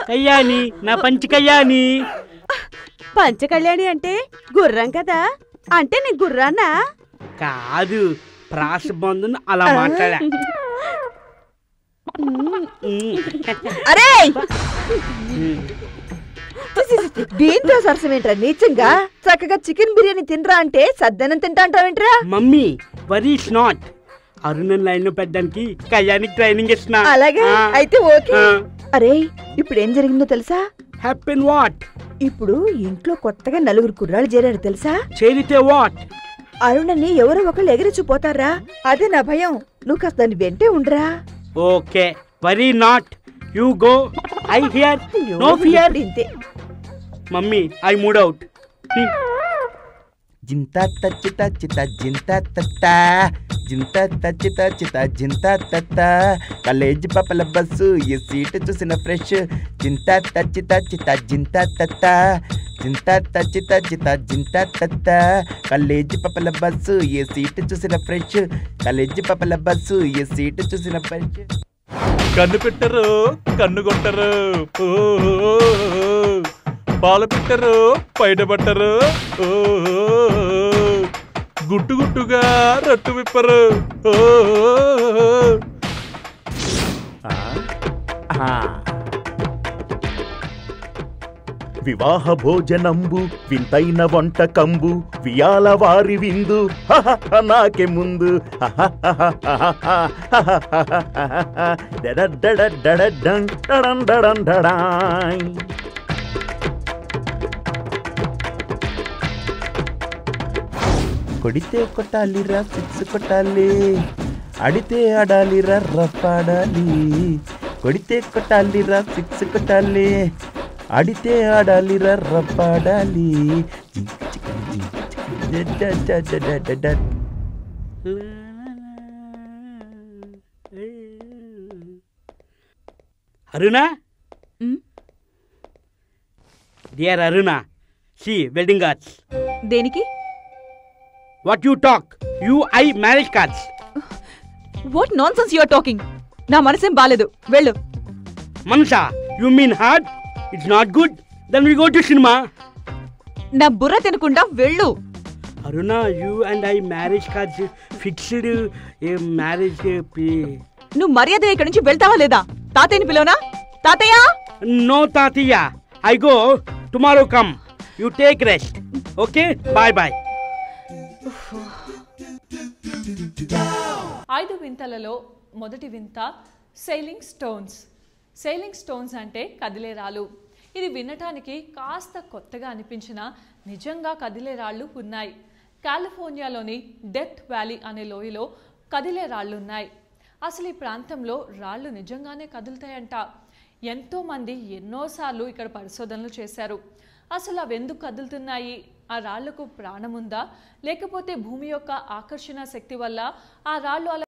కళ్యాణి, నా పంచి కళ్యాణి. పంచ కళ్యాణి అంటే గుర్రం కదా, అంటే నీ గుర్రాన్నా? కాదు, ప్రాస బంధుని అలా మాట్లాడా. అరే దీంతో సరసమేంట్రా నీచంగా? చక్కగా చికెన్ బిర్యానీ తినరా అంటే సద్దనం తింటా అంటావేంట్రా? Mummy worry is not. అరుణన్ లైన్ లో పెట్టడానికి కళ్యాణికి ట్రైనింగ్ ఇస్తున్నా. అలాగే అయితే ఓకే. అరే ఇప్పుడు ఏం జరిగిందో తెలుసా? Happen what? ఇప్పుడు ఇంట్లో కొత్తగా 4 కుర్రాళ్ళు చేరారు తెలుసా? చేరితే వాట్? అరుణని ఎవరో ఒకళ్ళు ఎగిరిచిపోతారా, అదే నా భయం. నువ్వు కాస్త దాన్ని వెంటే ఉండరా. Okay, worry not. You go, I here, no fear. ఇంతే మమ్మీ, ఐ మూడ్ అవుట్. జింతా తచ్చిత చిత జింతా తత్తా, జింతా తచ్చిత చిత జింతా తత్తా, కాలేజీ పాపల బస్సు ఈ సీటు చూసిన ఫ్రెష్. జింతా తచ్చిత చిత జింతా తత్తా, జింతా తచ్చిత చిత జింతా తత్తా, కాలేజీ పాపల బస్సు ఏ సీటు చూసిన ఫ్రెష్. కాలేజీ పాపల బస్సు ఏ సీటు చూసిన ఫ్రెష్. కన్ను పెట్టరు, కన్ను కొట్టరు, పాలు పెట్టరు, బయట పట్టరు, గుట్టు గుట్టుగా రట్టు విప్పరు. వివాహ భోజనంబు వింతైన వంటకంబు వియాల వారి విందు నాకే ముందు. కొడితే కొట్టాలిరా సిక్స్ కొట్టాలి, అడితే ఆడాలిరా రఫ్ ఆడాలి. కొడితే కొట్టాలిరా సిక్స్ కొట్టాలి, అడితే ఆడాలిరా రఫ్ ఆడాలి. Aruna, dear Aruna, see wedding cards. దేనికి? What you talk? You I marriage cards. What nonsense you are talking? నా మనసేం బాలేదు, వెళ్ళు. మనసా? You mean heart? It's not good. Then we go to cinema. నా బుర్ర తినకుండా వెళ్ళు. Aruna, you and I marriage cards fixed. Marriage. నువ్వు మర్యాద ఇక్కడి నుంచి వెళ్తావా లేదా? తాతయ్యని పిలవనా? తాతయ్య! నో తాతయ్య, I go tomorrow. Come, you take rest. Okay, bye bye. 5 వింతలలో మొదటి వింత సెయిలింగ్ స్టోన్స్. సెయిలింగ్ స్టోన్స్ అంటే కదిలే రాళ్ళు. ఇది వినటానికి కాస్త కొత్తగా అనిపించినా నిజంగా కదిలే రాళ్ళు ఉన్నాయి. కాలిఫోర్నియాలోని డెత్ వ్యాలీ అనే లోయలో కదిలే రాళ్ళున్నాయి. అసలు ఈ ప్రాంతంలో రాళ్ళు నిజంగానే కదులుతాయంట. ఎంతోమంది ఎన్నోసార్లు ఇక్కడ పరిశోధనలు చేశారు. అసలు అవి ఎందుకు కదులుతున్నాయి? ఆ రాళ్లకు ప్రాణముందా, లేకపోతే భూమి యొక్క ఆకర్షణ శక్తి వల్ల ఆ రాళ్ళు అలా